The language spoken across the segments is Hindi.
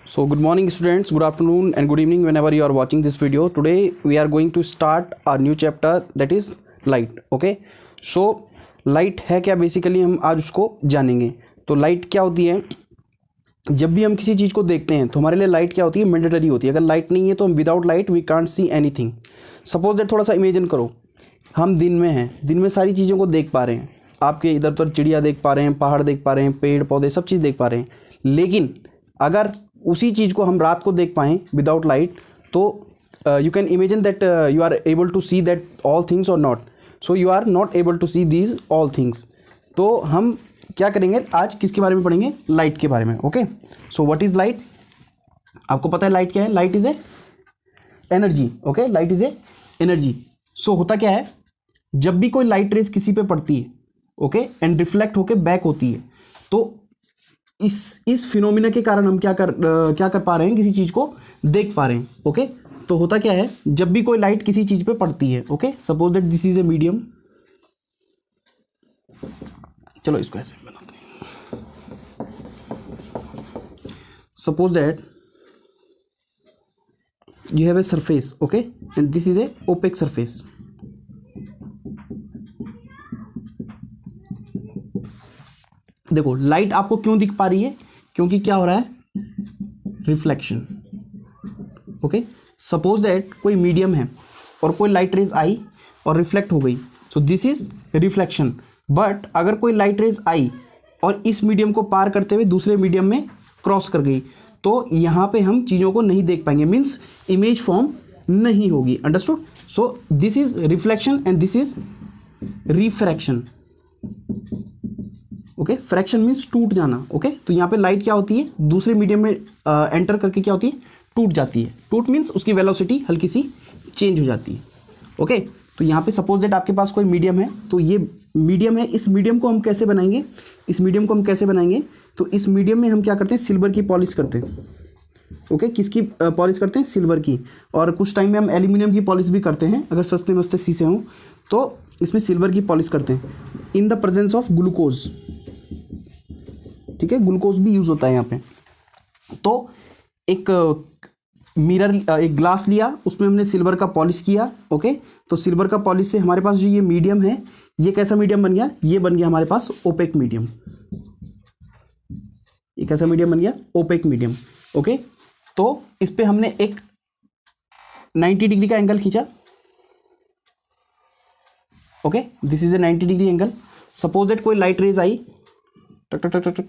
So good morning students, good afternoon and good evening whenever you are watching this video. Today we are going to start a new chapter that is light. Okay, so light है क्या बेसिकली हम आज उसको जानेंगे. तो लाइट क्या होती है. जब भी हम किसी चीज़ को देखते हैं तो हमारे लिए लाइट क्या होती है, मैंडेटरी होती है. अगर लाइट नहीं है तो हम without light we can't see anything. Suppose that थोड़ा सा इमेजिन करो, हम दिन में हैं, दिन में सारी चीज़ों को देख पा रहे हैं. आपके इधर उधर चिड़िया देख पा रहे हैं, पहाड़ देख पा रहे हैं, पेड़ पौधे सब चीज़ देख पा रहे हैं. लेकिन अगर उसी चीज़ को हम रात को देख पाएँ विदाउट लाइट तो you can imagine that you are able to see that all things or not. So you are not able to see these all things. तो हम क्या करेंगे आज, किसके बारे में पढ़ेंगे, लाइट के बारे में. Okay, so what is light. आपको पता है लाइट क्या है. Light is a energy. Okay, light is a energy. So होता क्या है, जब भी कोई लाइट रेज किसी पे पड़ती है ओके एंड रिफ्लेक्ट होके बैक होती है तो इस फिनोमिना के कारण हम क्या कर पा रहे हैं, किसी चीज़ को देख पा रहे हैं. ओके, तो होता क्या है, जब भी कोई लाइट किसी चीज़ पे पड़ती है okay, suppose that this is a medium. चलो इसको ऐसे बनाते हैं. Suppose that you have a surface okay and this is a opaque surface. देखो लाइट आपको क्यों दिख पा रही है, क्योंकि क्या हो रहा है, रिफ्लेक्शन. ओके, सपोज दैट कोई मीडियम है और कोई लाइट रेज आई और रिफ्लेक्ट हो गई, so this is reflection. But अगर कोई लाइट रेज आई और इस मीडियम को पार करते हुए दूसरे मीडियम में क्रॉस कर गई तो यहाँ पे हम चीज़ों को नहीं देख पाएंगे, मीन्स इमेज फॉर्म नहीं होगी. Understood. So this is reflection and this is refraction. Okay, fraction means टूट जाना. ओके, तो यहाँ पे लाइट क्या होती है, दूसरे मीडियम में एंटर करके क्या होती है, टूट जाती है. टूट मीन्स उसकी वेलोसिटी हल्की सी चेंज हो जाती है. ओके, तो यहाँ पे सपोज दैट आपके पास कोई मीडियम है, तो ये मीडियम है. इस मीडियम को हम कैसे बनाएंगे, तो इस मीडियम में हम क्या करते हैं, सिल्वर की पॉलिश करते हैं. ओके, किसकी पॉलिश करते हैं, सिल्वर की. और कुछ टाइम में हम एल्यूमिनियम की पॉलिश भी करते हैं, अगर सस्ते मस्ते शीशे हों तो इसमें सिल्वर की पॉलिश करते हैं in the presence of glucose. ठीक है, ग्लूकोज भी यूज़ होता है यहाँ पे. तो एक मिरर, एक ग्लास लिया, उसमें हमने सिल्वर का पॉलिश किया. ओके, तो सिल्वर का पॉलिश से हमारे पास जो ये मीडियम है, ये कैसा मीडियम बन गया, ये बन गया हमारे पास ओपेक मीडियम. ये कैसा मीडियम बन गया, ओपेक मीडियम. ओके, तो इस पे हमने एक 90 डिग्री का एंगल खींचा. Okay, this is a 90 degree angle. Suppose that कोई लाइट रेज आई, टक टक टक टक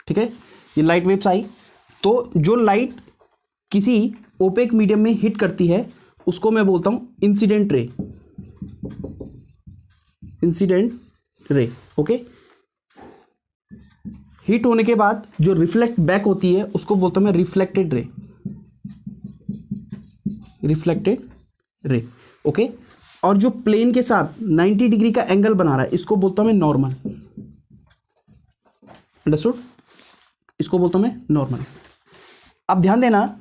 ठीक है, ये लाइट वेव्स आई. तो जो लाइट किसी ओपेक मीडियम में हिट करती है उसको मैं बोलता हूं incident ray. Incident ray. Okay, hit होने के बाद जो रिफ्लेक्ट बैक होती है उसको बोलता हूं मैं reflected ray. Reflected ray. Okay, और जो प्लेन के साथ 90 डिग्री का एंगल बना रहा है इसको बोलता हूं मैं नॉर्मल. अंडरस्टूड, इसको बोलता हूं मैं नॉर्मल. अब ध्यान देना,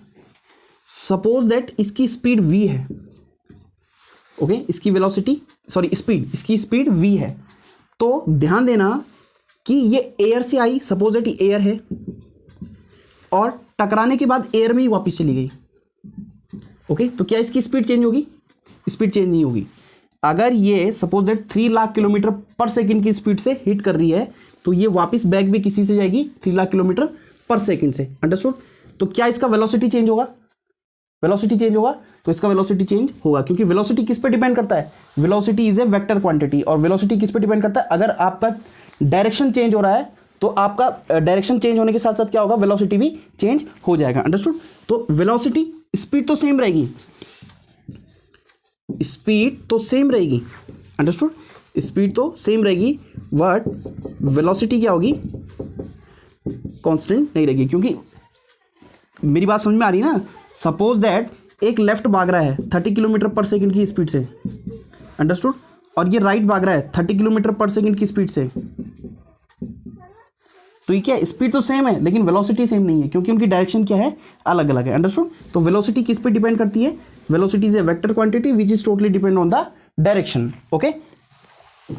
सपोज दैट इसकी स्पीड v है. ओके, इसकी वेलोसिटी स्पीड, इसकी स्पीड v है. तो ध्यान देना कि ये एयर से आई, सपोज दैट ये एयर है और टकराने के बाद एयर में ही वापस चली गई. ओके, तो क्या इसकी स्पीड चेंज होगी, स्पीड चेंज नहीं होगी. अगर ये सपोज दैट 3 लाख किलोमीटर पर सेकंड की स्पीड से हिट कर रही है तो ये वापस बैक भी किसी से जाएगी 3 लाख किलोमीटर पर सेकंड से. अंडरस्टूड. तो क्या इसका वेलोसिटी चेंज होगा, वेलोसिटी चेंज होगा. तो इसका वेलोसिटी चेंज होगा क्योंकि वेलोसिटी किस पे डिपेंड करता है, velocity is a vector quantity. और वेलोसिटी किस पे डिपेंड करता है, अगर आपका डायरेक्शन चेंज हो रहा है तो आपका डायरेक्शन चेंज होने के साथ साथ क्या होगा, वेलोसिटी भी चेंज हो जाएगा. अंडरस्टूड. तो वेलोसिटी, स्पीड तो सेम रहेगी, स्पीड तो सेम रहेगी. अंडरस्टूड, स्पीड तो सेम रहेगी बट वेलोसिटी क्या होगी, कांस्टेंट नहीं रहेगी. क्योंकि मेरी बात समझ में आ रही है ना. सपोज दैट एक लेफ्ट भाग रहा है 30 किलोमीटर पर सेकंड की स्पीड से. अंडरस्टूड. और ये राइट भाग रहा है 30 किलोमीटर पर सेकंड की स्पीड से. तो ये क्या, स्पीड तो सेम है लेकिन वेलोसिटी सेम नहीं है क्योंकि उनकी डायरेक्शन क्या है, अलग अलग है. अंडरस्टूड. तो वेलोसिटी किस पे डिपेंड करती है, velocity is a vector quantity which is totally depend on the direction. Okay,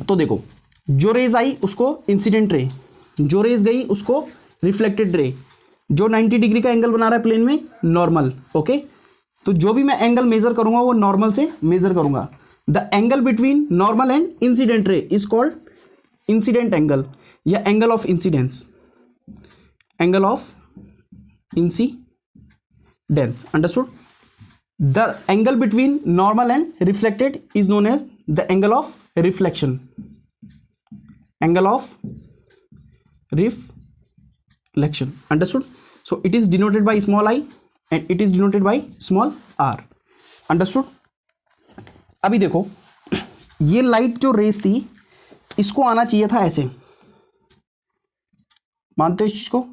तो देखो जो रेज आई उसको इंसिडेंट रे, जो रेज गई उसको रिफ्लेक्टेड रे, जो 90 डिग्री का एंगल बना रहा है प्लेन में नॉर्मल। ओके, तो जो भी मैं एंगल मेजर करूंगा वो नॉर्मल से मेजर करूंगा। The angle between normal and incident ray is called incident angle या angle of incidence, angle of incidence. Understood? The angle between normal and reflected is known as the angle of reflection, angle of reflection. Understood? So it is denoted by small I and it is denoted by small r. Understood? अभी देखो, ये लाइट जो रेस थी इसको आना चाहिए था ऐसे, मानते हो इस चीज को?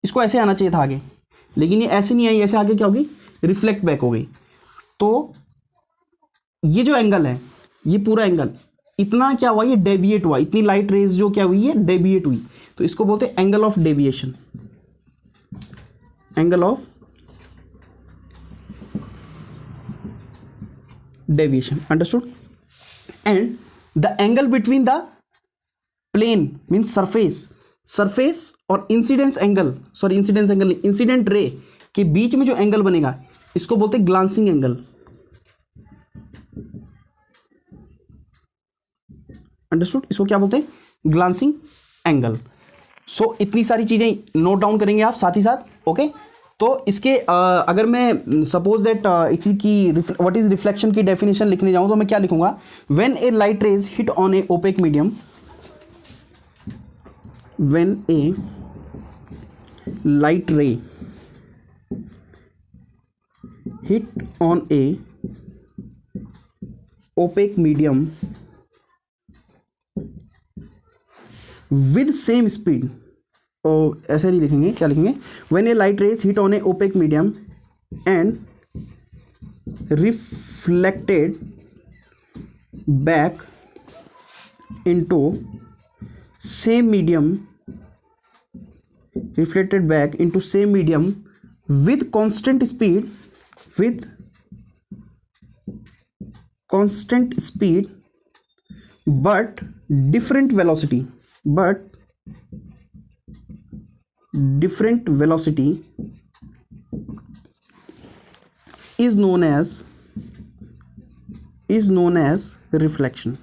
इसको ऐसे आना चाहिए था आगे, लेकिन ये ऐसे नहीं आई, ऐसे आगे क्या होगी? रिफ्लेक्ट बैक हो गई। तो ये जो एंगल है, ये पूरा एंगल इतना क्या हुआ? ये डेविएट हुआ, इतनी लाइट रेज जो क्या हुई है? डेविएट हुई। तो इसको बोलते हैं angle of deviation, angle of deviation. Understood? And the angle between the plane means surface, surface और incidence angle, sorry incidence angle नहीं, इंसिडेंट रे के बीच में जो एंगल बनेगा इसको बोलते हैं ग्लांसिंग एंगल। अंडरस्टूड? इसको क्या बोलते हैं? Glancing angle. सो इतनी सारी चीजें नोट डाउन करेंगे आप साथ ही साथ। ओके, तो इसके अगर मैं सपोज दैट इसी की व्हाट इज रिफ्लेक्शन की डेफिनेशन लिखने जाऊं तो मैं क्या लिखूंगा? When a light rays hit on a opaque medium, when a light ray hit on a opaque medium with same speed, और ऐसे नहीं लिखेंगे, क्या लिखेंगे? when a light rays hit on a opaque medium and reflected back into same medium, reflected back into same medium with constant speed, with constant speed but different velocity, but different velocity is known as reflection.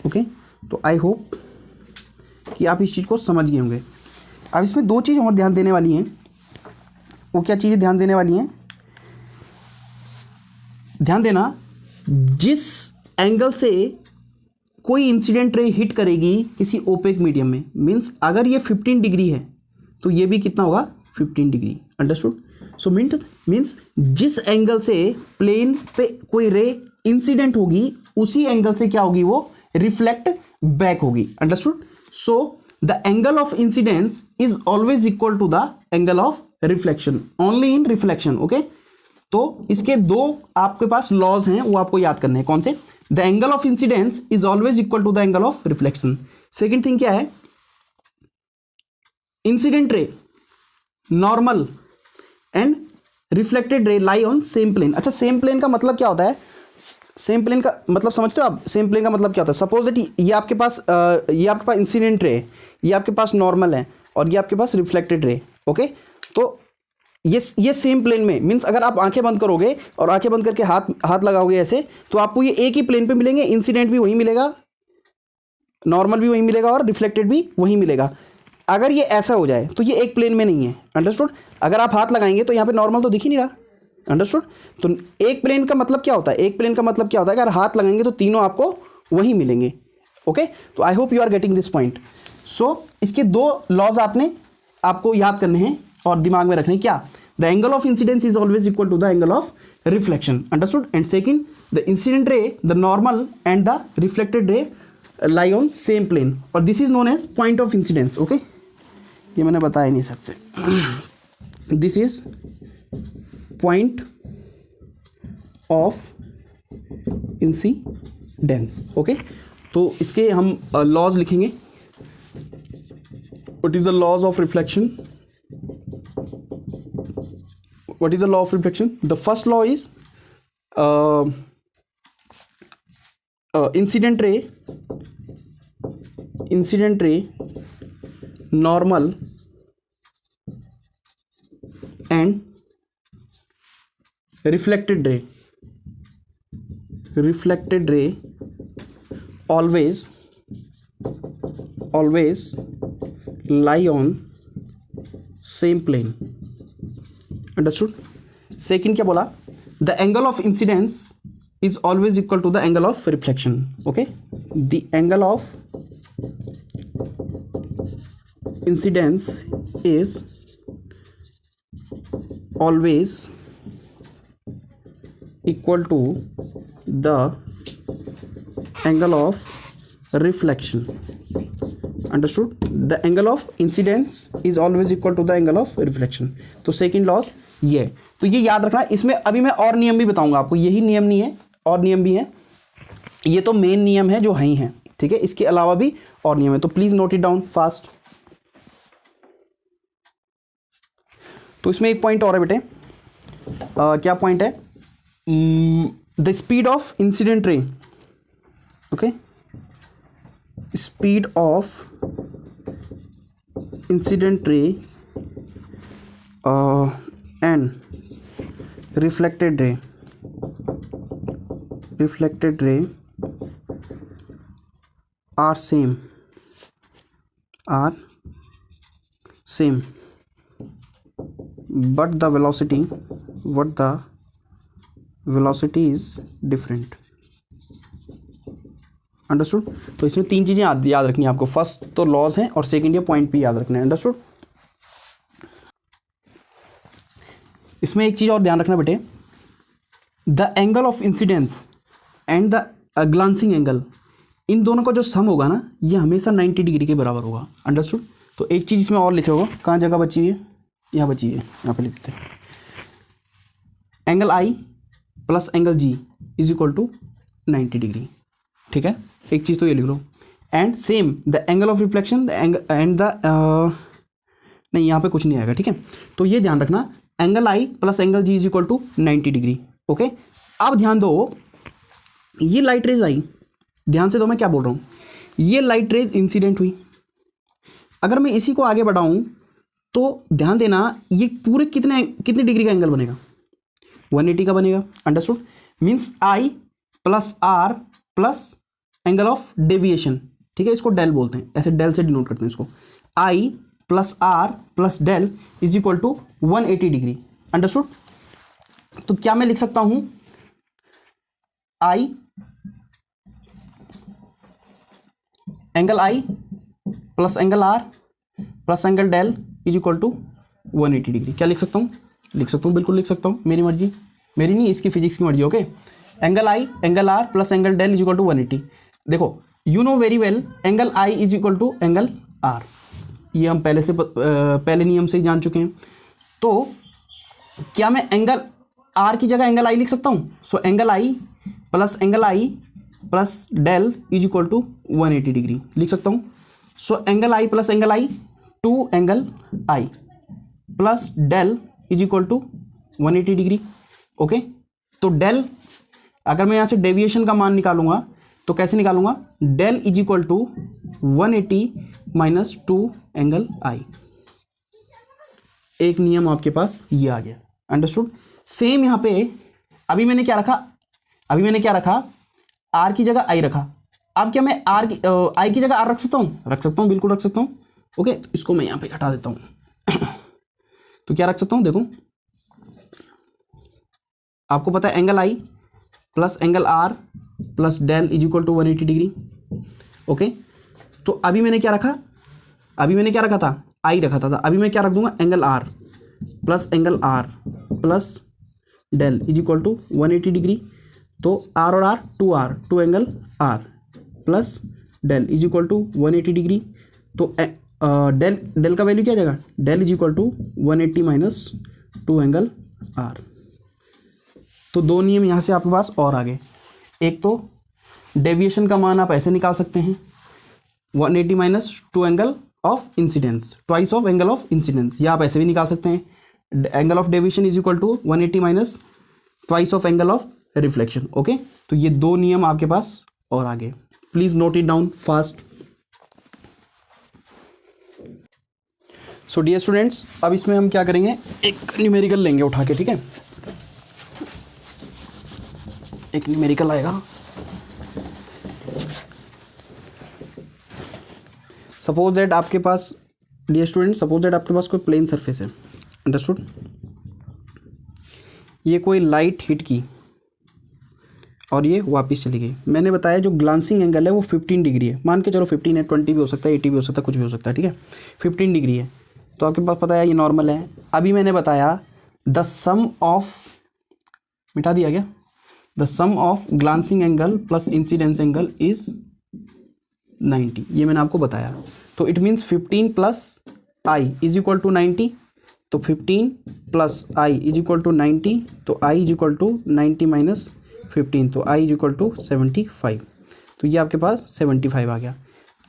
Okay, तो आई होप कि आप इस चीज को समझ गए होंगे। अब इसमें दो चीज और ध्यान देने वाली हैं। वो क्या चीजें ध्यान देने वाली हैं? ध्यान देना, जिस एंगल से कोई इंसिडेंट रे हिट करेगी किसी ओपेक मीडियम में, मीन्स अगर ये 15 डिग्री है तो ये भी कितना होगा? 15 डिग्री। अंडरस्टूड? सो मीन्स जिस एंगल से प्लेन पे कोई रे इंसिडेंट होगी उसी एंगल से क्या होगी? वो रिफ्लेक्ट बैक होगी। Understood? So the angle of incidence is always equal to the angle of reflection, only in reflection. Okay, तो इसके दो आपके पास लॉज हैं, वो आपको याद करने हैं। कौन से? The angle of incidence is always equal to the angle of reflection. Second thing क्या है? Incident ray, normal and reflected ray lie on same plane. अच्छा, सेम प्लेन का मतलब क्या होता है? सेम प्लेन का मतलब समझते हो आप? सेम प्लेन का मतलब क्या होता है? सपोज दैट ये आपके पास इंसिडेंट रे, ये आपके पास नॉर्मल है और ये आपके पास रिफ्लेक्टेड रे। ओके, तो ये सेम प्लेन में, मीन्स अगर आप आंखें बंद करोगे और आंखें बंद करके हाथ लगाओगे ऐसे, तो आपको ये एक ही प्लेन पे मिलेंगे। इंसिडेंट भी वही मिलेगा, नॉर्मल भी वही मिलेगा और रिफ्लेक्टेड भी वही मिलेगा। अगर ये ऐसा हो जाए तो ये एक प्लेन में नहीं है। अंडरस्टूड? अगर आप हाथ लगाएंगे तो यहाँ पे नॉर्मल तो दिख ही नहीं रहा। अंडरस्टूड? तो एक प्लेन का मतलब क्या होता है? एक प्लेन का मतलब क्या होता है? अगर हाथ लगाएंगे तो तीनों आपको वही मिलेंगे। ओके, तो I hope you are getting this point. So इसके दो लॉज आपको याद करने हैं और दिमाग में रखने। क्या? The angle of incidence is always equal to the angle of reflection. Understood? And second, the incident ray, the normal and the reflected ray lie on same plane, और this is known as point of incidence. Okay, ये मैंने बताया नहीं सच से। This is point of incidence. Okay, तो इसके हम लॉज लिखेंगे। What is the laws of reflection? What is the law of reflection? The first law is incident ray normal and reflected रे always lie on same plane. Understood? Second क्या बोला, the angle of incidence is always equal to the angle of reflection. Okay, the angle of incidence is always equal to the angle of reflection. Understood? The angle of incidence is always equal to the angle of reflection. तो सेकेंड लॉस ये, तो ये याद रखना. इसमें अभी मैं और नियम भी बताऊंगा आपको, यही नियम नहीं है और नियम भी हैं. ये तो मेन नियम है जो ही हैं, ठीक है. इसके अलावा भी और नियम है, तो please note it down fast. तो इसमें एक पॉइंट और है बेटे. क्या पॉइंट है? The speed of incident ray. Okay, speed of incident ray and reflected ray are same but the velocity is different. Understood? तो इसमें तीन चीज़ें याद रखनी है आपको. फर्स्ट तो लॉज हैं और सेकंड ये पॉइंट भी याद रखना है. अंडरस्टूड? इसमें एक चीज़ और ध्यान रखना बेटे, the angle of incidence and the glancing angle, इन दोनों का जो सम होगा ना, ये हमेशा 90 डिग्री के बराबर होगा. अंडरस्टूड? तो एक चीज़ इसमें और लिखे होगा, कहाँ जगह बची है? यहाँ बची है, यहाँ पे लिखते हैं. Angle I plus angle G is equal to 90 degree. ठीक है, एक चीज़ तो ये लिख लो. And same the angle of reflection and the नहीं, यहाँ पे कुछ नहीं आएगा. ठीक है, तो ये ध्यान रखना, angle I plus angle G is equal to 90 degree. Okay, अब ध्यान दो, ये लाइट रेज आई, ध्यान से दो मैं क्या बोल रहा हूँ. ये लाइट रेज इंसिडेंट हुई. अगर मैं इसी को आगे बढ़ाऊँ तो ध्यान देना, ये पूरे कितने डिग्री का एंगल बनेगा? 180 का बनेगा. Understood? Means I plus R plus angle of deviation. ठीक है, इसको डेल बोलते हैं, ऐसे डेल से डिनोट करते हैं इसको. I plus R plus del is equal to 180 degree. Understood? तो क्या मैं लिख सकता हूं, I angle I plus angle R plus angle del is equal to 180 degree. क्या लिख सकता हूं? लिख सकता हूं, बिल्कुल लिख सकता हूं. मेरी मर्जी, मेरी नहीं, इसकी फिजिक्स की मर्जी. Okay, angle I angle R plus angle del is equal to 180. देखो, you know very well angle I is equal to angle R. ये हम पहले नियम से ही जान चुके हैं. तो क्या मैं एंगल आर की जगह एंगल आई लिख सकता हूं? So angle I plus del is equal to 180 degree लिख सकता हूं. So angle I plus angle I two angle I plus del is equal to 180 degree. Okay, तो डेल, अगर मैं यहां से डेविएशन का मान निकालूंगा तो कैसे निकालूंगा? Del is equal to 180 minus 2 angle I. एक नियम आपके पास ये आ गया. अंडरस्टूड? सेम यहां पे अभी मैंने क्या रखा? आर की जगह आई रखा. अब क्या मैं आई की जगह आर रख सकता हूं? बिल्कुल रख सकता हूं. ओके, तो इसको मैं यहां पे हटा देता हूं. तो क्या रख सकता हूं? देखो, आपको पता है angle I plus angle R plus del is equal to 180 degree. Okay, तो अभी मैंने क्या रखा था? आई रखा था. अभी मैं क्या रख दूंगा? Angle R plus del is equal to 180 degree. तो आर और R, two angle R plus del is equal to 180 degree. तो डेल का वैल्यू क्या आ जाएगा? Del is equal to 180 minus 2 angle R. तो दो नियम यहाँ से आपके पास और आ गए. एक तो डेविएशन का मान आप ऐसे निकाल सकते हैं, 180 minus 2 angle of incidence, twice of angle of incidence. या आप ऐसे भी निकाल सकते हैं, angle of deviation is equal to 180 minus twice of angle of reflection. Okay, तो ये दो नियम आपके पास और आगे। Please note it down fast. So dear students, अब इसमें हम क्या करेंगे, एक न्यूमेरिकल लेंगे उठा के, ठीक है। एक न्यूमेरिकल आएगा। सपोज दैट आपके पास, डियर स्टूडेंट, सपोज दैट आपके पास कोई प्लेन सरफेस है, अंडरस्टूड। ये कोई लाइट हिट की और ये वापस चली गई। मैंने बताया जो ग्लांसिंग एंगल है वो 15 डिग्री है, मान के चलो 15 है, 20 भी हो सकता है, 80 भी हो सकता है, कुछ भी हो सकता है, ठीक है। 15 डिग्री है, तो आपके पास पता है ये नॉर्मल है। अभी मैंने बताया द सम ऑफ, मिटा दिया क्या, the sum of glancing angle plus incidence angle is 90, ये मैंने आपको बताया। तो it means 15 plus I is equal to 90, तो 15 plus I is equal to 90, तो I is equal to 90 minus 15, तो आई इज इक्वल टू 75। तो ये आपके पास 75 आ गया।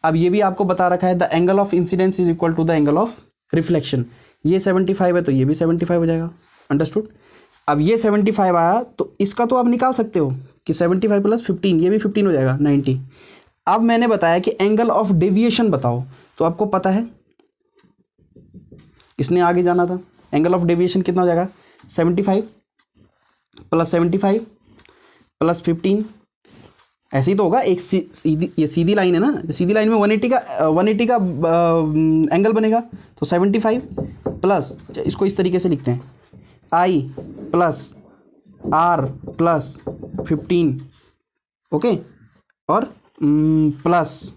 अब ये भी आपको बता रखा है the angle of incidence is equal to the angle of reflection. ये 75 है तो ये भी 75 हो जाएगा, अंडरस्टूड। अब ये 75 आया तो इसका तो आप निकाल सकते हो कि 75 प्लस 15, ये भी 15 हो जाएगा, 90। अब मैंने बताया कि एंगल ऑफ डेविएशन बताओ, तो आपको पता है इसने आगे जाना था। एंगल ऑफ डेविएशन कितना हो जाएगा, 75 प्लस 75 प्लस 15, ऐसे ही तो होगा। एक सीधी, ये सीधी लाइन है ना, सीधी लाइन में 180 का एंगल बनेगा। तो 75 प्लस, इसको इस तरीके से लिखते हैं, आई प्लस आर प्लस 15, ओके, और प्लस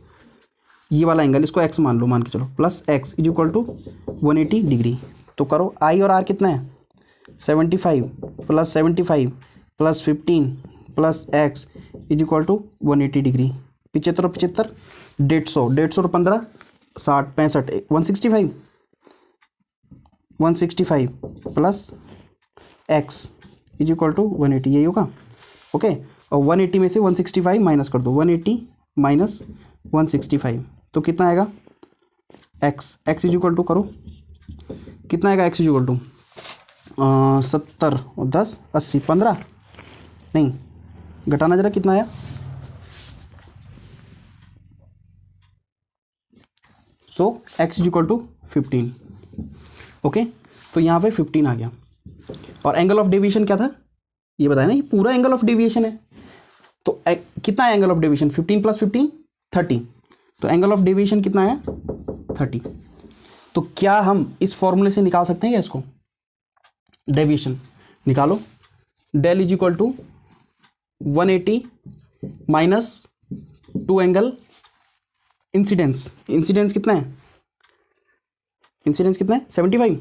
ये वाला एंगल, इसको एक्स मान लो, मान के चलो, plus X is equal to 180 degree. तो करो, आई और आर कितना है, 75 plus 75 plus 15 plus X is equal to 180 degree. 75 और 75, 150, 150 और 15, 60, 65, 165 plus X is equal to 180, यही होगा, ओके। और 180 में से 165 माइनस कर दो, 180 माइनस 165, तो कितना आएगा, X, X is equal to करो, कितना आएगा, एक्स इज इक्वल टू 70 और 10 80, 15 नहीं, घटाना जरा, कितना आया, so X is equal to 15, okay. तो यहाँ पे 15 आ गया। और एंगल ऑफ डेविएशन क्या था, ये बताया ना, ये पूरा एंगल ऑफ डेविएशन है। तो कितना है एंगल ऑफ डेविएशन, 15 प्लस 15 30, तो एंगल ऑफ डेविएशन कितना है, 30। तो क्या हम इस फॉर्मूले से निकाल सकते हैं क्या इसको, डेविएशन निकालो। Del is equal to 180 minus 2 angle incidence, incidence कितना है, इंसिडेंस कितना है, 75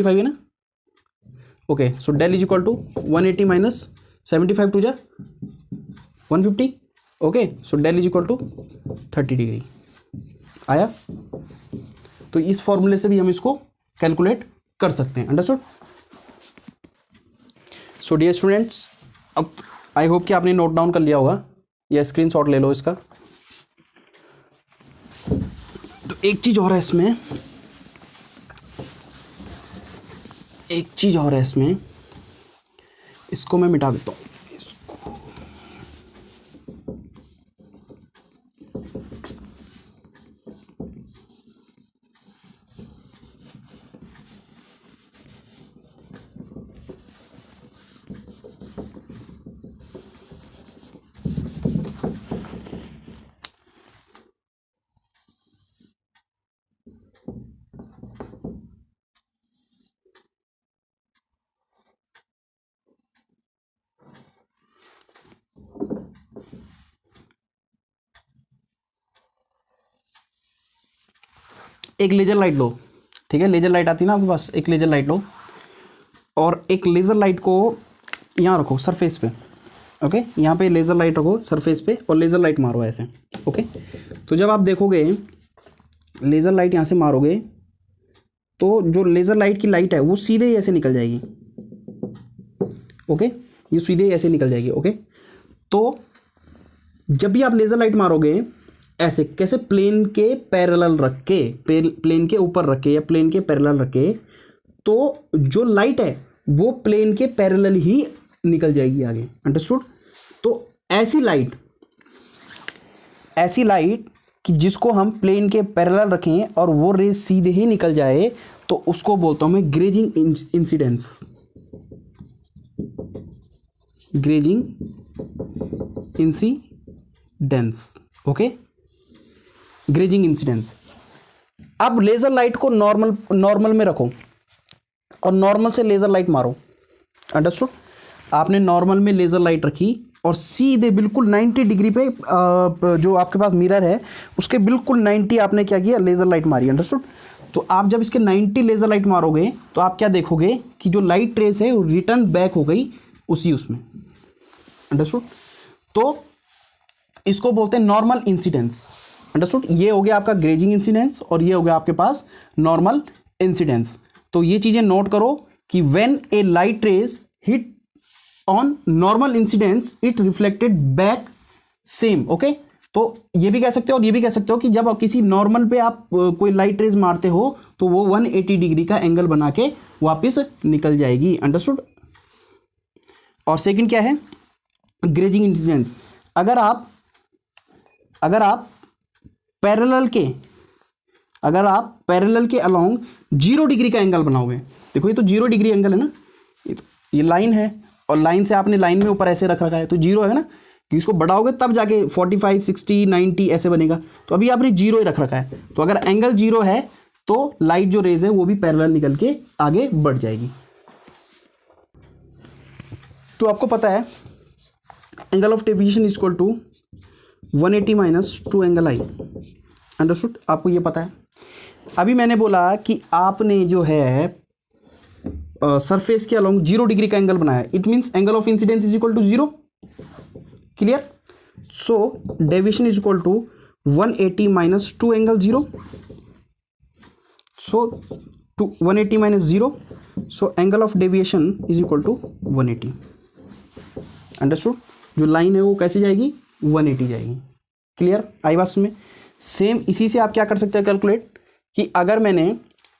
है ना, okay. So del is equal to 180 minus 75 two जा 150, okay. So del is equal to 30 degree आया। तो इस फॉर्मूले से भी हम इसको कैलकुलेट कर सकते हैं, अंडरस्टूड। सो डियर स्टूडेंट्स, अब आई होप कि आपने नोट डाउन कर लिया होगा या स्क्रीनशॉट ले लो इसका। तो एक चीज़ और है इसमें, एक चीज़ और है इसमें, इसको मैं मिटा देता हूँ, इसको एक लेजर लाइट लो, ठीक है। लेजर लाइट आती है ना आपके पास, एक लेजर लाइट लो और एक लेज़र लाइट को यहाँ रखो सरफेस पे, ओके। यहाँ पे लेज़र लाइट रखो सरफेस पे और लेज़र लाइट मारो ऐसे, ओके। तो जब आप देखोगे लेज़र लाइट यहाँ से मारोगे तो जो लेज़र लाइट की लाइट है वो सीधे ऐसे निकल जाएगी, ओके। ये सीधे ऐसे निकल जाएगी, ओके। तो जब भी आप लेज़र लाइट मारोगे ऐसे, कैसे, प्लेन के पैरेलल रख के, प्लेन के ऊपर रख के या प्लेन के पैरेलल रख के, तो जो लाइट है वो प्लेन के पैरेलल ही निकल जाएगी आगे, अंडरस्टूड। तो ऐसी लाइट कि जिसको हम प्लेन के पैरेलल रखें और वो रेज सीधे ही निकल जाए, तो उसको बोलता हूं मैं grazing incidence. Grazing incidence, okay, grazing incidence. अब लेजर लाइट को नॉर्मल में रखो और नॉर्मल से लेजर लाइट मारो, अंडरस्टूड। आपने नॉर्मल में लेजर लाइट रखी और सीधे बिल्कुल 90 डिग्री पे जो आपके पास मिरर है उसके बिल्कुल 90 आपने क्या किया, लेजर लाइट मारी, अंडरस्टूड। तो आप जब इसके 90 लेजर लाइट मारोगे तो आप क्या देखोगे कि जो लाइट ट्रेस है वो रिटर्न बैक हो गई उसमें, अंडरस्टूड। तो इसको बोलते हैं नॉर्मल इंसिडेंस, अंडरस्टूड। ये हो गया आपका ग्रेजिंग इंसिडेंस और ये हो गया आपके पास नॉर्मल इंसिडेंस। तो ये चीजें नोट करो कि when a light rays hit on normal incidence it reflected back same, okay. तो ये भी कह सकते हो और ये भी कह सकते हो कि जब आप किसी नॉर्मल पे आप कोई लाइट रेज मारते हो तो वो 180 डिग्री का एंगल बना के वापस निकल जाएगी, अंडरस्टूड। और सेकंड क्या है, ग्रेजिंग इंसिडेंस। अगर आप पैरेलल के अलोंग 0 डिग्री का एंगल बनाओगे, देखो ये तो 0 डिग्री एंगल है ना, ये लाइन है और लाइन से आपने लाइन में ऊपर ऐसे रखा है तो 0 है ना, कि इसको बढ़ाओगे तब जाके 45, 60, 90 ऐसे बनेगा। तो अभी आपने 0 ही रखा है, तो अगर एंगल 0 है तो लाइट जो रेज है वो भी पैरेलल निकल के आगे बढ़ जाएगी। तो आपको पता है angle of deviation is equal to 180 minus 2 angle I, understood, आपको ये पता है। अभी मैंने बोला कि आपने जो है सरफेस के अलोंग 0 डिग्री का एंगल बनाया, it means angle of incidence is equal to 0, clear. So deviation is equal to 180 minus 2 angle 0, so 180 minus 0, so angle of deviation is equal to 180, understood. जो लाइन है वो कैसे जाएगी, 180 जाएगी, क्लियर, आई बात में। सेम इसी से आप क्या कर सकते हैं कैलकुलेट, कि अगर मैंने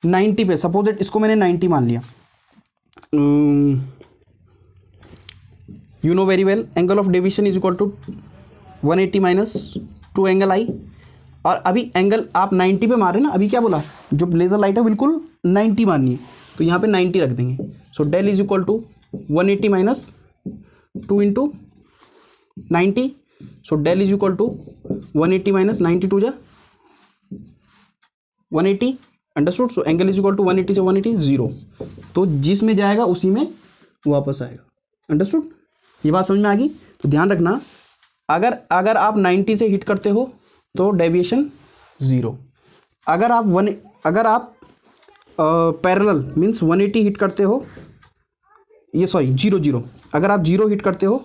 90 पे, सपोज इट इसको मैंने 90 मान लिया, you know very well angle of deviation is equal to 180 minus 2 angle I. और अभी एंगल आप 90 पे मार रहे हैं ना, अभी क्या बोला, जो लेजर लाइट है बिल्कुल 90 मारनी है, तो यहाँ पे 90 रख देंगे। So del is equal to 180 minus 2 into 90, so del is equal to 180 minus 92 जा 180, understood. So angle is equal to 180 से 180 0, तो जिसमें जाएगा उसी में वापस आएगा, अंडरस्टूड। ये बात समझ में आ गई। तो ध्यान रखना, अगर आप 90 से हिट करते हो तो डेविएशन 0, अगर आप पैरेलल मीन्स 180 हिट करते हो, ये सॉरी 0 अगर आप 0 हिट करते हो,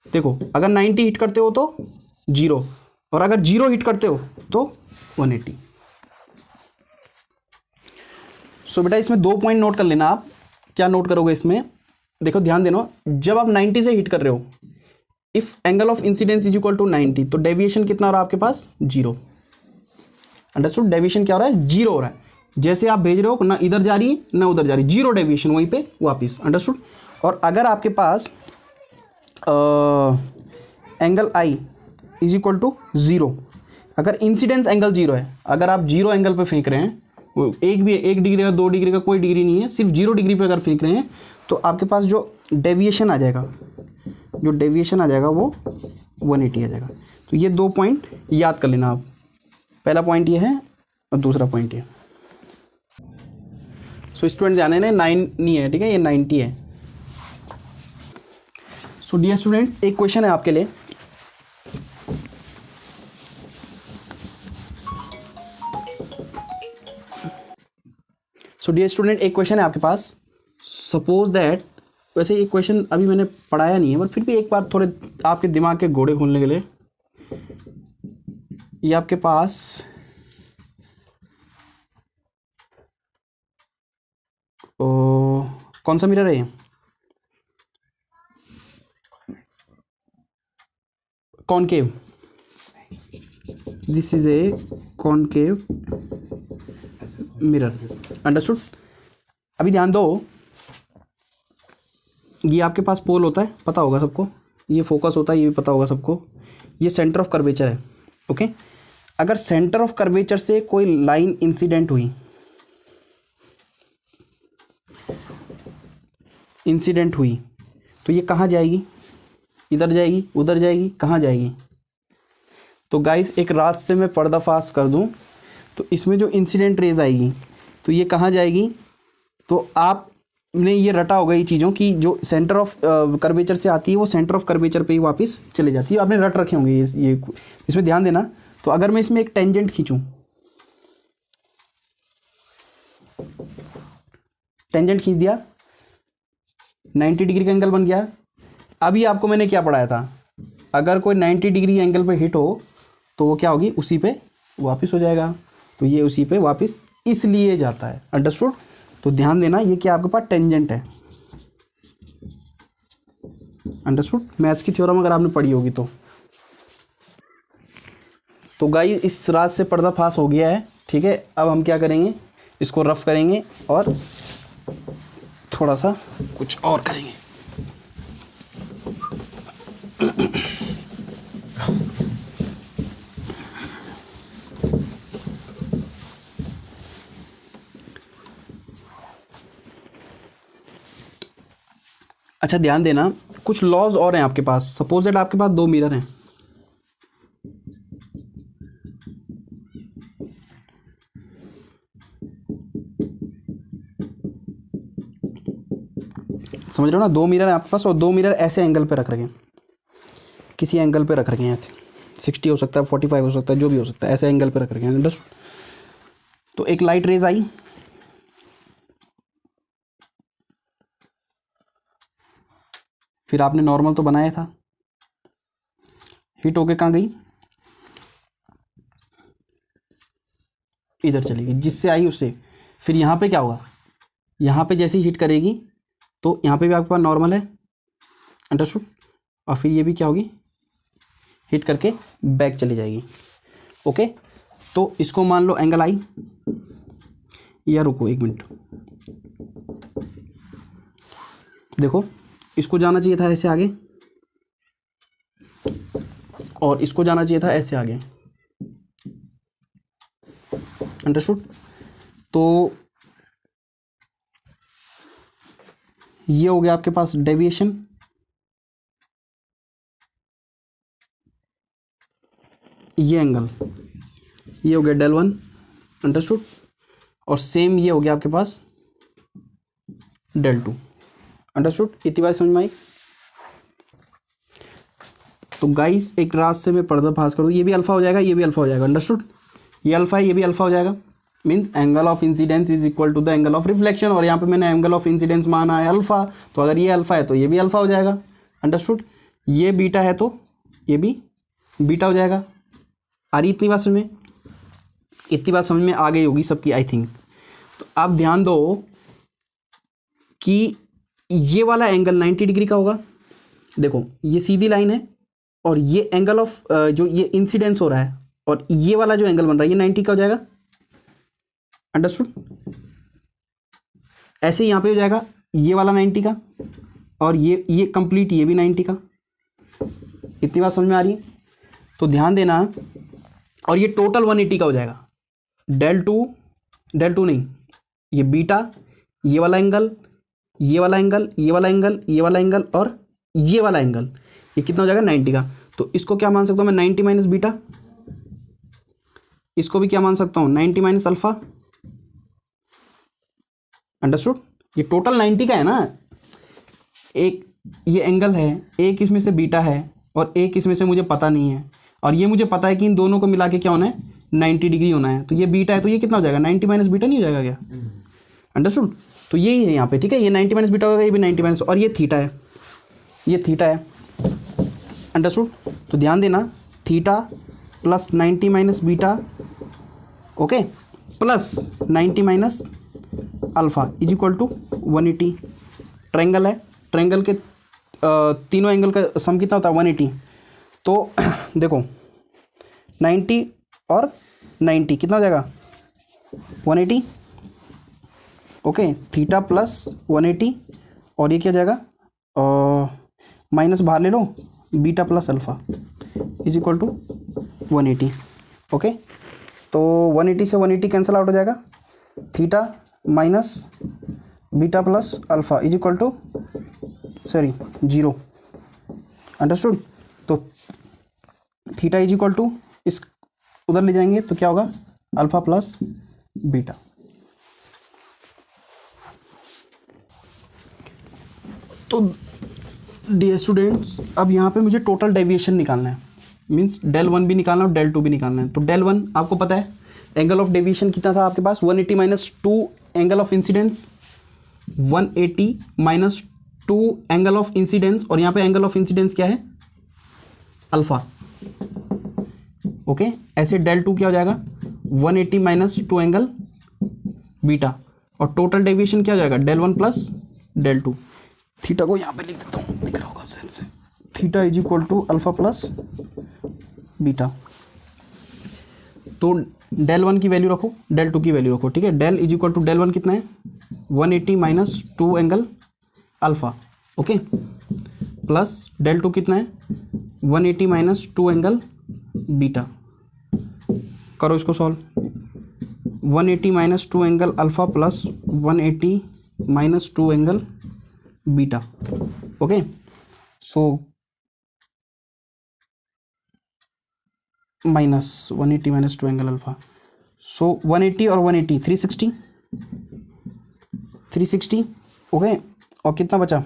देखो अगर 90 हिट करते हो तो 0 और अगर 0 हिट करते हो तो 180। सो बेटा इसमें 2 पॉइंट नोट कर लेना। आप क्या नोट करोगे इसमें, देखो ध्यान देना, जब आप 90 से हिट कर रहे हो, if angle of incidence is equal to 90, तो डेविएशन कितना हो रहा है आपके पास, 0, अंडरस्टूड। डेविएशन क्या हो रहा है, 0 हो रहा है। जैसे आप भेज रहे हो ना इधर जा रही है ना उधर जा रही है, 0 डेविएशन, वहीं पे वापिस, अंडरस्टूड। और अगर आपके पास angle I is equal to 0, अगर इंसिडेंस एंगल 0 है, अगर आप 0 एंगल पे फेंक रहे हैं, वो एक डिग्री का 2 डिग्री का कोई डिग्री नहीं है, सिर्फ 0 डिग्री पे अगर फेंक रहे हैं, तो आपके पास जो डेविएशन आ जाएगा वो 180 आ जाएगा। तो ये 2 पॉइंट याद कर लेना आप, पहला पॉइंट ये है और दूसरा पॉइंट ये। सो स्टूडेंट ध्यान देना, 9 नहीं है, ठीक है, ये 90 है। सो डियर स्टूडेंट्स, एक क्वेश्चन है आपके लिए, डियर स्टूडेंट एक क्वेश्चन है आपके पास। सपोज दैट, वैसे ये क्वेश्चन अभी मैंने पढ़ाया नहीं है, बट फिर भी एक बार थोड़े आपके दिमाग के घोड़े खोलने के लिए, ये आपके पास कौन सा मिरर है, ये concave, this is a concave mirror, understood. अभी ध्यान दो, ये आपके पास पोल होता है, पता होगा सबको, ये फोकस होता है, ये भी पता होगा सबको। ये सेंटर ऑफ कर्वेचर है। ओके, अगर सेंटर ऑफ कर्वेचर से कोई लाइन इंसिडेंट हुई, तो ये कहाँ जाएगी? इधर जाएगी, उधर जाएगी, कहाँ जाएगी? तो गाइस एक रात से मैं पर्दाफाश कर दूं तो इसमें जो इंसिडेंट रेज आएगी तो ये कहाँ जाएगी? तो आपने ये रटा होगा ये चीज़ों की, जो सेंटर ऑफ कर्वेचर से आती है वो सेंटर ऑफ कर्वेचर पे ही वापस चले जाती है। आपने रट रखे होंगे ये इसमें ध्यान देना। तो अगर मैं इसमें एक टेंजेंट खींचूं, टेंजेंट खींच दिया, 90 डिग्री का एंगल बन गया। अभी आपको मैंने क्या पढ़ाया था? अगर कोई 90 डिग्री एंगल पे हिट हो तो वो क्या होगी? उसी पे वापस हो जाएगा। तो ये उसी पे वापस इसलिए जाता है। अंडरस्टूड? तो ध्यान देना, ये क्या आपके पास टेंजेंट है। अंडरस्टूड? मैथ्स की थ्योरम अगर आपने पढ़ी होगी तो गाइस इस रात से पर्दाफाश हो गया है। ठीक है, अब हम क्या करेंगे? इसको रफ करेंगे और थोड़ा सा कुछ और करेंगे। अच्छा ध्यान देना, कुछ लॉज और हैं आपके पास। सपोज दैट आपके पास 2 मिरर हैं। समझ रहे हो ना? 2 मिरर है आपके पास और 2 मिरर ऐसे एंगल पे रख रखे हैं, किसी एंगल पे रख रखे हैं। ऐसे 60 हो सकता है, 45 हो सकता है, जो भी हो सकता है, ऐसे एंगल पे रख रखे हैं। अंडरस्टूड? तो एक लाइट रेज आई, फिर आपने नॉर्मल तो बनाया था, हिट होके कहाँ गई? इधर चली गई, जिससे आई उससे। फिर यहाँ पे क्या होगा? यहाँ पे जैसे ही हिट करेगी तो यहाँ पे भी आपके पास नॉर्मल है। अंडरस्टूड? और फिर ये भी क्या होगी? हिट करके बैक चली जाएगी। ओके, तो इसको मान लो एंगल आई, या रुको 1 मिनट, देखो इसको जाना चाहिए था ऐसे आगे और इसको जाना चाहिए था ऐसे आगे। अंडरस्टूड? तो ये हो गया आपके पास डेविएशन, ये एंगल, ये हो गया del 1। अंडरस्टूड? और सेम ये हो गया आपके पास del 2। अंडरस्टूड? इतनी बात समझ में आई? तो गाइस एक रात से मैं पर्दाफाश करूँ, ये भी अल्फा हो जाएगा, ये भी अल्फा हो जाएगा। अंडरस्टूड? ये अल्फा है, ये भी अल्फा हो जाएगा। Means angle of incidence is equal to the angle of reflection, और यहाँ पे मैंने एंगल ऑफ इंसिडेंस माना है अल्फा, तो अगर ये अल्फा है तो ये भी अल्फा हो जाएगा। अंडरस्टूड? ये बीटा है तो ये भी बीटा हो जाएगा। आ रही इतनी बात समझ में? इतनी बात समझ में आ गई होगी सबकी आई थिंक। तो आप ध्यान दो कि ये वाला एंगल 90 डिग्री का होगा। देखो ये सीधी लाइन है और ये एंगल ऑफ जो ये इंसिडेंस हो रहा है और ये वाला जो एंगल बन रहा है ये 90 का हो जाएगा। अंडरस्टूड? ऐसे ही यहाँ पे हो जाएगा ये वाला 90 का और ये कंप्लीट ये भी 90 का। इतनी बात समझ में आ रही है? तो ध्यान देना, और ये टोटल 180 का हो जाएगा। del 2 नहीं, ये बीटा, ये वाला एंगल, ये वाला एंगल, ये वाला एंगल, ये वाला एंगल और ये वाला एंगल, ये कितना हो जाएगा? 90 का। तो इसको क्या मान सकता हूँ मैं? 90 माइनस बीटा। इसको भी क्या मान सकता हूँ? 90 माइनस अल्फा। अंडरस्टूड? ये टोटल 90 का है ना। एक ये एंगल है, एक इसमें से बीटा है और एक इसमें से मुझे पता नहीं है, और ये मुझे पता है कि इन दोनों को मिला के क्या होना है? 90 डिग्री होना है। तो ये बीटा है तो ये कितना हो जाएगा? 90 माइनस बीटा नहीं हो जाएगा क्या? अंडरस्टूड? तो यही है यहाँ पे। ठीक है, ये 90 माइनस बीटा होगा, ये भी 90 माइनस, और ये थीटा है, ये थीटा है। अंडरस्टूड? तो ध्यान देना, theta plus 90 minus beta, okay, plus 90 minus alpha is equal to 180। Triangle है, ट्रायंगल के तीनों एंगल का सम कितना होता है? 180। तो देखो 90 और 90 कितना हो जाएगा? 180। ओके, थीटा प्लस 180 और ये क्या हो जाएगा? माइनस बाहर ले लो, beta plus alpha is equal to 180। Okay, तो 180 से 180 कैंसिल आउट हो जाएगा, theta minus beta plus alpha is equal to 0। Understood. तो थीटा इज इक्वल टू इस उधर ले जाएंगे तो क्या होगा, अल्फ़ा प्लस बीटा। तो डियर स्टूडेंट्स, अब यहाँ पे मुझे टोटल डेविएशन निकालना है, मीन्स del 1 भी निकालना है और del 2 भी निकालना है। तो del 1 आपको पता है एंगल ऑफ डेविएशन कितना था आपके पास, 180 minus 2 angle of incidence, 180 minus 2 angle of incidence, और यहाँ पे एंगल ऑफ इंसिडेंस क्या है, अल्फा। ओके, ऐसे del 2 क्या हो जाएगा, 180 माइनस 2 एंगल बीटा, और टोटल डेविएशन क्या हो जाएगा, del 1 प्लस del 2। थीटा को यहाँ पे लिख देता हूँ, दिख रहा होगा सेल से, theta is equal to alpha plus beta. तो del 1 की वैल्यू रखो, del 2 की वैल्यू रखो, ठीक है। del is equal to del 1 कितना है, 180 minus 2 angle alpha, okay, plus del 2 कितना है, 180 माइनस 2 एंगल बीटा। करो इसको solve, 180 minus 2 angle alpha plus 180 minus 2 angle beta. Okay, so minus 180 minus 2 angle alpha, so 180 और 180 360। ओके, और कितना बचा,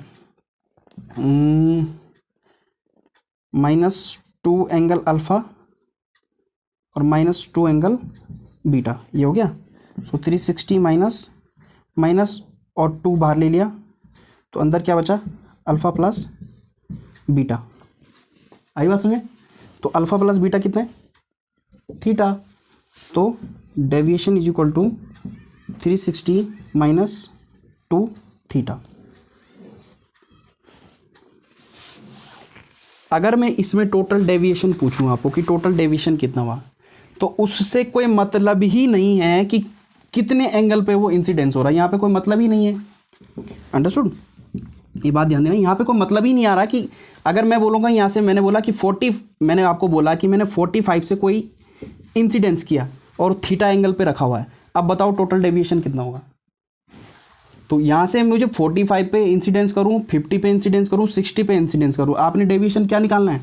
माइनस 2 एंगल अल्फा और माइनस 2 एंगल बीटा, ये हो गया। सो 360 माइनस माइनस और 2 बाहर ले लिया, तो अंदर क्या बचा, अल्फ़ा प्लस बीटा। आई बात समझे। तो अल्फ़ा प्लस बीटा कितना है, थीटा। तो deviation is equal to 360 minus 2 theta. अगर मैं इसमें टोटल डेविएशन पूछूं आपको कि टोटल डेविएशन कितना हुआ, तो उससे कोई मतलब ही नहीं है कि कितने एंगल पे वो इंसिडेंस हो रहा है, यहाँ पे कोई मतलब ही नहीं है। अंडरस्टूड, ये बात ध्यान देना, यहाँ पे कोई मतलब ही नहीं आ रहा कि अगर मैं बोलूँगा यहाँ से, मैंने बोला कि 40, मैंने आपको बोला कि मैंने 45 से कोई इंसिडेंस किया और थीटा एंगल पे रखा हुआ है, अब बताओ टोटल डेविएशन कितना होगा। तो यहाँ से मुझे 45 पे इंसिडेंस करूँ, 50 पे इंसिडेंस करूँ, 60 पे इंसिडेंस करूँ, आपने डेविएशन क्या निकालना है,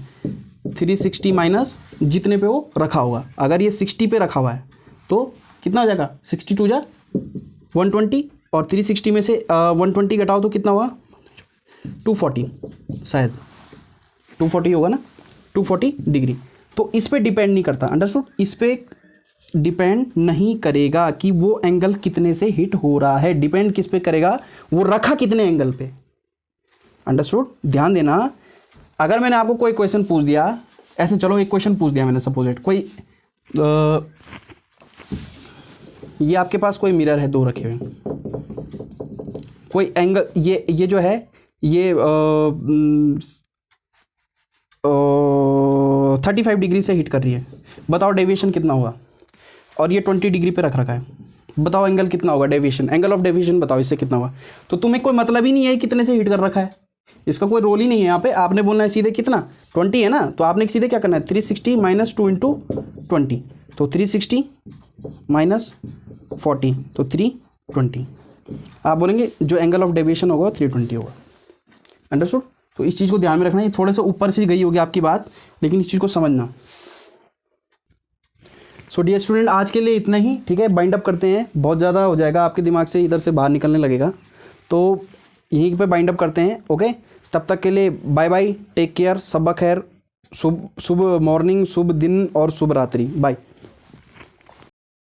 360 माइनस जितने पे वो रखा होगा। अगर ये 60 पे रखा हुआ है तो कितना हो जाएगा, 62 जा 120, और 360 में से 120 घटाओ तो कितना होगा, 240, शायद 240 होगा ना, 240 डिग्री। तो इस पे डिपेंड नहीं करता, अंडरस्टूड, इस पे डिपेंड नहीं करेगा कि वो एंगल कितने से हिट हो रहा है, डिपेंड किस पे करेगा, वो रखा कितने एंगल पे। अंडरस्टूड, ध्यान देना। अगर मैंने आपको कोई क्वेश्चन पूछ दिया ऐसे, चलो एक क्वेश्चन पूछ दिया मैंने, सपोज कोई ये आपके पास कोई मिरर है, 2 रखे हुए, कोई एंगल, ये जो है ये 35 डिग्री से हिट कर रही है, बताओ डेविएशन कितना होगा, और ये 20 डिग्री पे रख रखा है, बताओ एंगल कितना होगा, डेविएशन, एंगल ऑफ डेविएशन बताओ इससे कितना होगा। तो तुम्हें कोई मतलब ही नहीं है कितने से हिट कर रखा है, इसका कोई रोल ही नहीं है यहाँ पे। आपने बोलना है सीधे कितना, 20 है ना, तो आपने सीधे क्या करना है, 360 माइनस 2 इंटू 20, तो 360 माइनस 40, तो 320। आप बोलेंगे जो एंगल ऑफ डेविएशन होगा 320 होगा। अंडरस्टूड। तो इस चीज़ को ध्यान में रखना, ये थोड़े से ऊपर से गई होगी आपकी बात, लेकिन इस चीज़ को समझना। सो डियर स्टूडेंट, आज के लिए इतना ही, ठीक है। बाइंड अप करते हैं, बहुत ज़्यादा हो जाएगा आपके दिमाग से, इधर से बाहर निकलने लगेगा, तो यहीं पे बाइंड अप करते हैं। ओके, तब तक के लिए बाय बाय, टेक केयर, सबक खैर, शुभ मॉर्निंग, शुभ दिन और शुभ रात्रि, बाय।